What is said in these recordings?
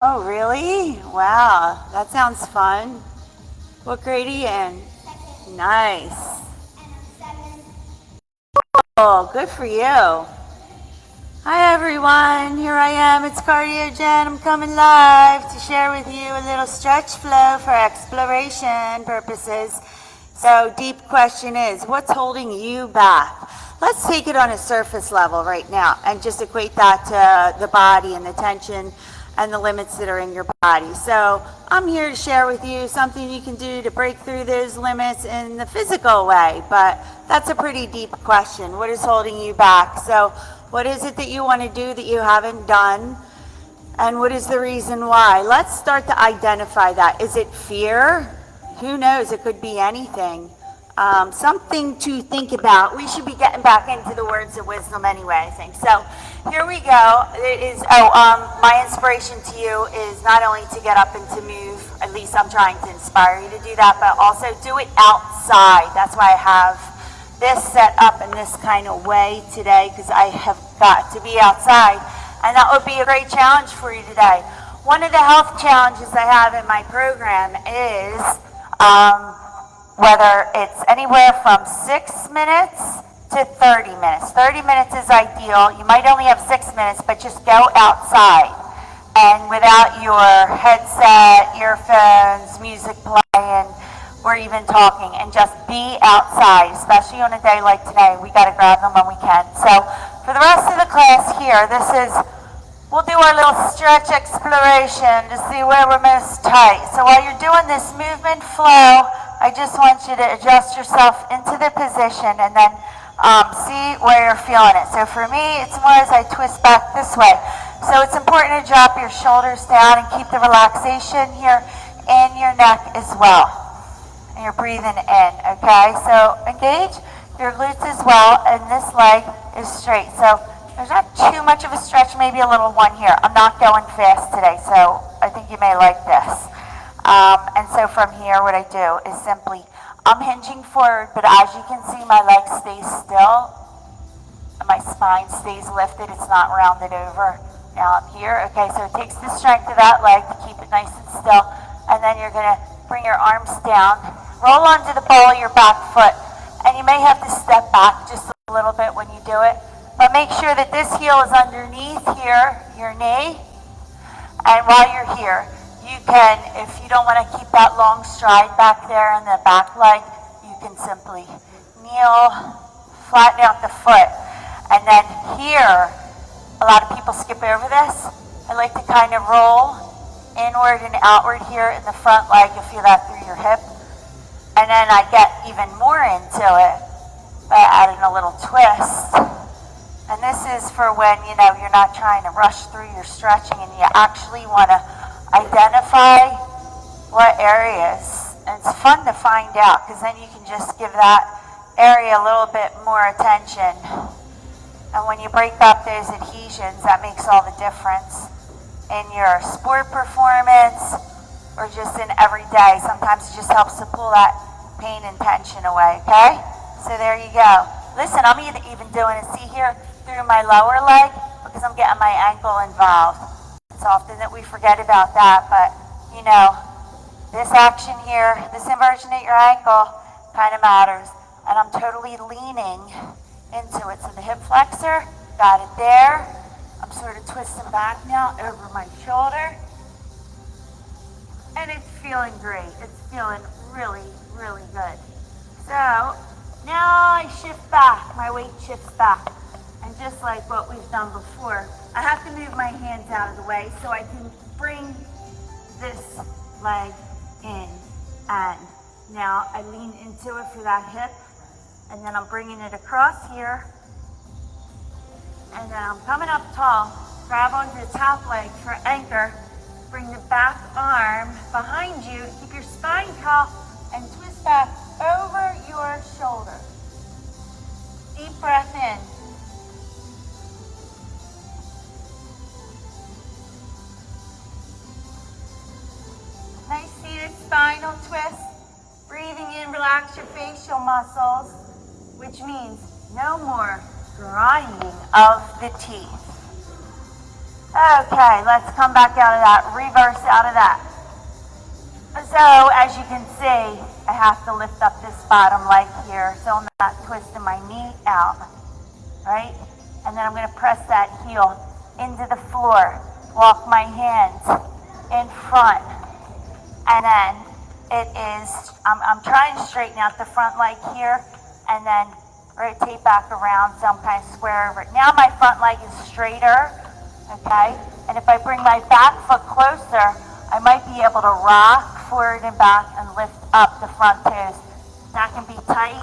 Oh, really? Wow, that sounds fun. What grade are you in? Nice. Oh, good for you. Hi, everyone. Here I am. It's CardiYO Jen. I'm coming live to share with you a little stretch flow for exploration purposes. So, deep question is, what's holding you back? Let's take it on a surface level right now and just equate that to the body and the tension and the limits that are in your body. So I'm here to share with you something you can do to break through those limits in the physical way, but that's a pretty deep question. What is holding you back? So what is it that you want to do that you haven't done? And what is the reason why? Let's start to identify that. Is it fear? Who knows? It could be anything. Something to think about. We should be getting back into the words of wisdom anyway, I think. So here we go. It is, my inspiration to you is not only to get up and to move, at least I'm trying to inspire you to do that, but also do it outside. That's why I have this set up in this kind of way today, because I have got to be outside. And that would be a great challenge for you today. One of the health challenges I have in my program is whether it's anywhere from 6 minutes to 30 minutes. 30 minutes is ideal. You might only have 6 minutes, but just go outside. And without your headset, earphones, music playing, or even talking, and just be outside, especially on a day like today. We got to grab them when we can. So for the rest of the class here, we'll do our little stretch exploration to see where we're most tight. So while you're doing this movement flow, I just want you to adjust yourself into the position and then see where you're feeling it. So for me, it's more as I twist back this way. So it's important to drop your shoulders down and keep the relaxation here in your neck as well. And you're breathing in, okay? So engage your glutes as well, and this leg is straight. So there's not too much of a stretch, maybe a little one here. I'm not going fast today, so I think you may like this. And so from here, what I do is simply, I'm hinging forward, but as you can see, my leg stays still, and my spine stays lifted. It's not rounded over. Now I'm here. Okay, so it takes the strength of that leg to keep it nice and still, and then you're going to bring your arms down, roll onto the ball of your back foot, and you may have to step back just a little bit when you do it, but make sure that this heel is underneath here, your knee, and while you're here, you can, if you don't want to keep that long stride back there in the back leg, you can simply kneel, flatten out the foot, and then here, a lot of people skip over this. I like to kind of roll inward and outward here in the front leg. You'll feel that through your hip. And then I get even more into it by adding a little twist. And this is for when, you're not trying to rush through your stretching and you actually want to identify what areas. And it's fun to find out because then you can just give that area a little bit more attention. And when you break up those adhesions, that makes all the difference in your sport performance or just in every day. Sometimes it just helps to pull that pain and tension away, okay? So there you go. Listen, I'm even doing it, see here, through my lower leg because I'm getting my ankle involved. It's often that we forget about that, but this action here, this inversion at your ankle kind of matters. And I'm totally leaning into it. So the hip flexor, got it there. I'm sort of twisting back now over my shoulder. And it's feeling great. It's feeling really, really good. So now I shift back. My weight shifts back. And just like what we've done before, I have to move my hands out of the way so I can bring this leg in. And now I lean into it for that hip. And then I'm bringing it across here. And then I'm coming up tall. Grab onto the top leg for anchor. Bring the back arm behind you. Keep your spine tall and twist back over your shoulder. Deep breath in. Nice seated spinal twist. Breathing in, relax your facial muscles, which means no more grinding of the teeth. Okay, let's come back out of that, reverse out of that. So as you can see, I have to lift up this bottom leg here so I'm not twisting my knee out, right? And then I'm going to press that heel into the floor, walk my hands in front, and then I'm trying to straighten out the front leg here, and then rotate back around so I'm kind of square over it. Now my front leg is straighter, okay? And if I bring my back foot closer, I might be able to rock forward and back and lift up the front toes. That can be tight.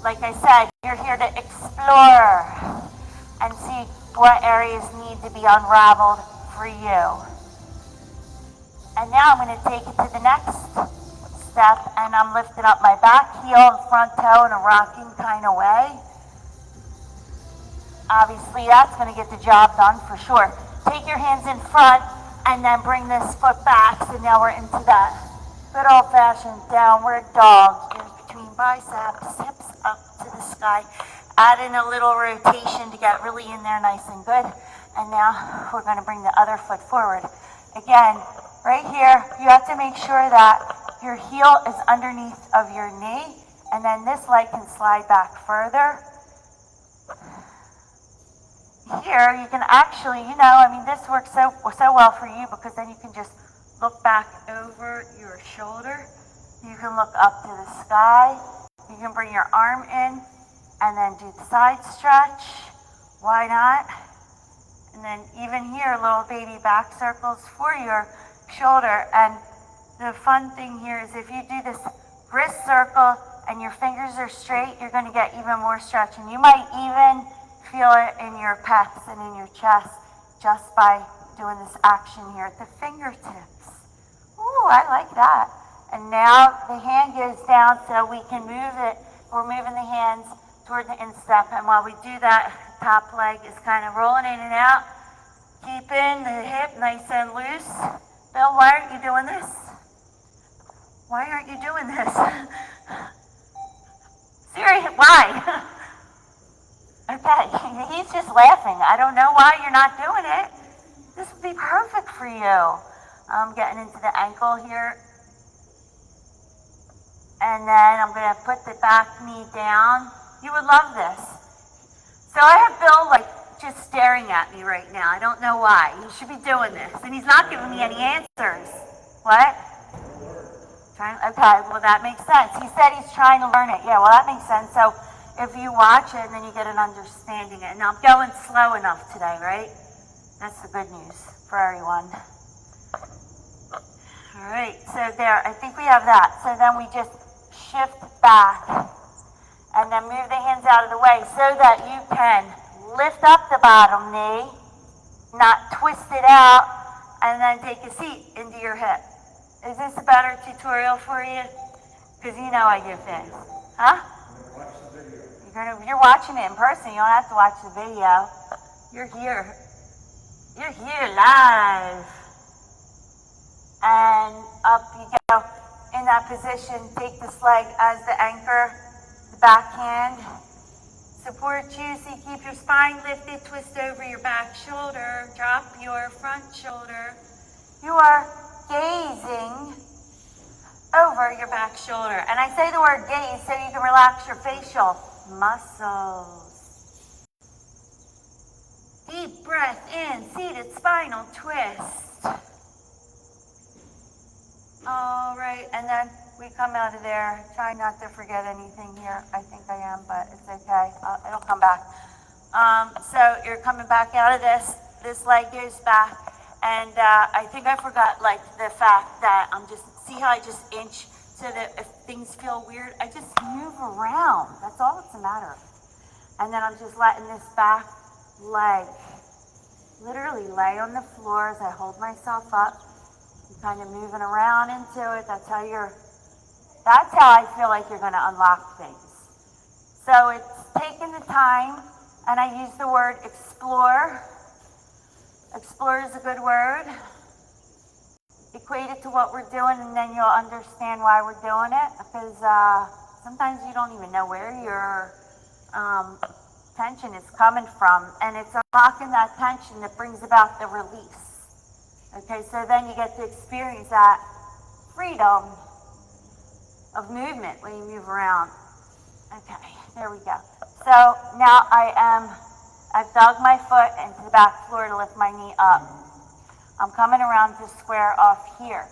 Like I said, you're here to explore and see what areas need to be unraveled for you. And now I'm going to take it to the next step, and I'm lifting up my back heel and front toe in a rocking kind of way. Obviously, that's going to get the job done for sure. Take your hands in front and then bring this foot back. So now we're into that good old-fashioned downward dog. Here's between biceps, hips up to the sky. Add in a little rotation to get really in there nice and good. And now we're going to bring the other foot forward. Again, right here, you have to make sure that your heel is underneath of your knee, and then this leg can slide back further. Here, you can actually, this works so well for you because then you can just look back over your shoulder. You can look up to the sky. You can bring your arm in and then do the side stretch. Why not? And then even here, little baby back circles for your shoulder. And the fun thing here is if you do this wrist circle and your fingers are straight, you're going to get even more stretch. And you might even feel it in your pecs and in your chest just by doing this action here at the fingertips. Ooh, I like that. And now the hand goes down so we can move it. We're moving the hands toward the instep. And while we do that, top leg is kind of rolling in and out. Keeping the hip nice and loose. Bill, why aren't you doing this? Why aren't you doing this? Seriously, why? Okay, he's just laughing. I don't know why you're not doing it. This would be perfect for you. I'm getting into the ankle here. And then I'm going to put the back knee down. You would love this. So I have Bill just staring at me right now. I don't know why. He should be doing this. And he's not giving me any answers. What? Okay, well that makes sense. He said he's trying to learn it. Yeah, well that makes sense. So if you watch it, then you get an understanding it. Now I'm going slow enough today, right? That's the good news for everyone. All right, so there, I think we have that. So then we just shift back and then move the hands out of the way so that you can lift up the bottom knee, not twist it out, and then take a seat into your hip. Is this a better tutorial for you? Because you know I give things. Huh? You're watching it in person. You don't have to watch the video. You're here. You're here live. And up you go. In that position, take this leg as the anchor, the back hand. Support you so you keep your spine lifted, twist over your back shoulder, drop your front shoulder. You are gazing over your back shoulder. And I say the word gaze so you can relax your facial muscles. Deep breath in, seated spinal twist. All right, and then we come out of there. Try not to forget anything here. I think I am, but it's okay. It'll come back. So you're coming back out of this. This leg goes back. And I think I forgot the fact that see how I just inch so that if things feel weird, I just move around. That's all that's the matter. And then I'm just letting this back leg literally lay on the floor as I hold myself up. I'm kind of moving around into it. That's how I feel like you're going to unlock things. So it's taking the time, and I use the word explore. Explore is a good word. Equate it to what we're doing, and then you'll understand why we're doing it, because sometimes you don't even know where you're tension is coming from, and it's unlocking that tension that brings about the release. Okay, so then you get to experience that freedom of movement when you move around. Okay, there we go. So now I've dug my foot into the back floor to lift my knee up. I'm coming around to square off here.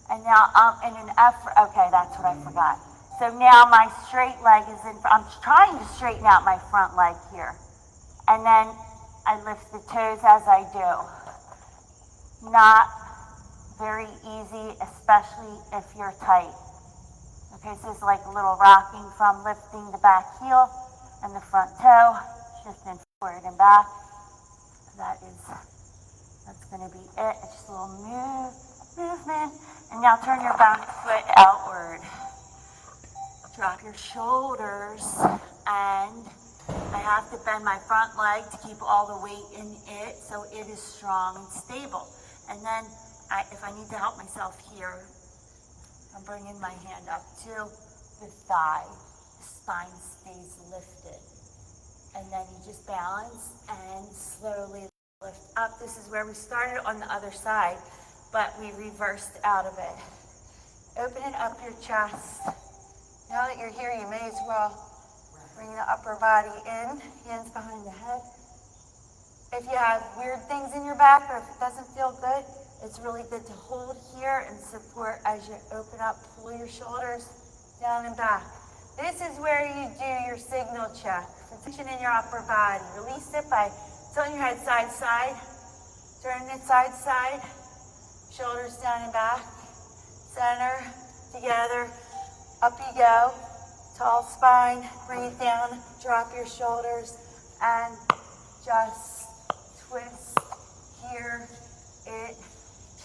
And now I'm in an effort, okay, that's what I forgot. So now my straight leg is in, I'm trying to straighten out my front leg here. And then I lift the toes as I do. Not very easy, especially if you're tight. Okay, so it's like a little rocking from lifting the back heel and the front toe, shifting forward and back. That's gonna be it. Just a little movement. And now turn your back foot outward. Drop your shoulders, and I have to bend my front leg to keep all the weight in it so it is strong and stable. And then if I need to help myself here, I'm bringing my hand up to the thigh. The spine stays lifted. And then you just balance and slowly lift up. This is where we started on the other side, but we reversed out of it. Opening up your chest. Now that you're here, you may as well bring the upper body in, hands behind the head. If you have weird things in your back or if it doesn't feel good, it's really good to hold here and support as you open up. Pull your shoulders down and back. This is where you do your signal check for tension in your upper body. Release it by tilting your head side to side, turning it side to side, shoulders down and back, center, together, up you go, tall spine, bring it down, drop your shoulders, and just twist here. It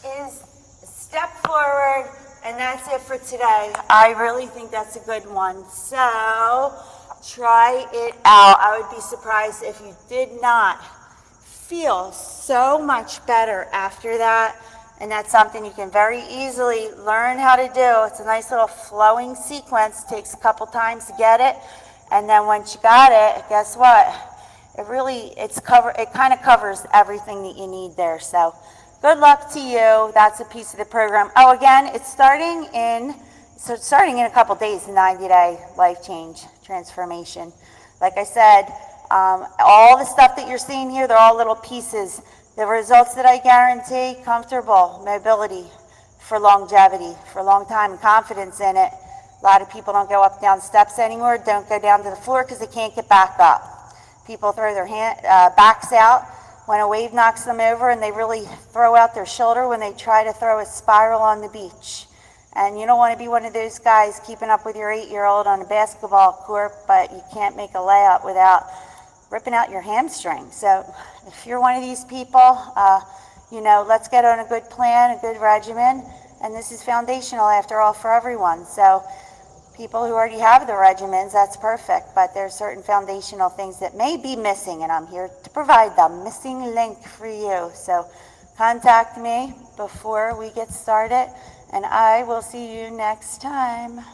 is a step forward, and that's it for today. I really think that's a good one. So try it out. I would be surprised if you did not feel so much better after that. And that's something you can very easily learn how to do. It's a nice little flowing sequence. Takes a couple times to get it. And then once you got it, guess what? It kind of covers everything that you need there. So good luck to you. That's a piece of the program. Oh, again, it's starting in a couple days, the 90-day life change transformation. Like I said, all the stuff that you're seeing here, they're all little pieces. The results that I guarantee: comfortable, mobility, for longevity, for a long time, confidence in it. A lot of people don't go up and down steps anymore, don't go down to the floor because they can't get back up. People throw their backs out when a wave knocks them over, and they really throw out their shoulder when they try to throw a spiral on the beach. And you don't want to be one of those guys keeping up with your 8-year-old on a basketball court, but you can't make a layup without ripping out your hamstring. So if you're one of these people, let's get on a good plan, a good regimen, and this is foundational after all for everyone. So people who already have the regimens, that's perfect, but there's certain foundational things that may be missing, and I'm here to provide the missing link for you. So contact me before we get started, and I will see you next time.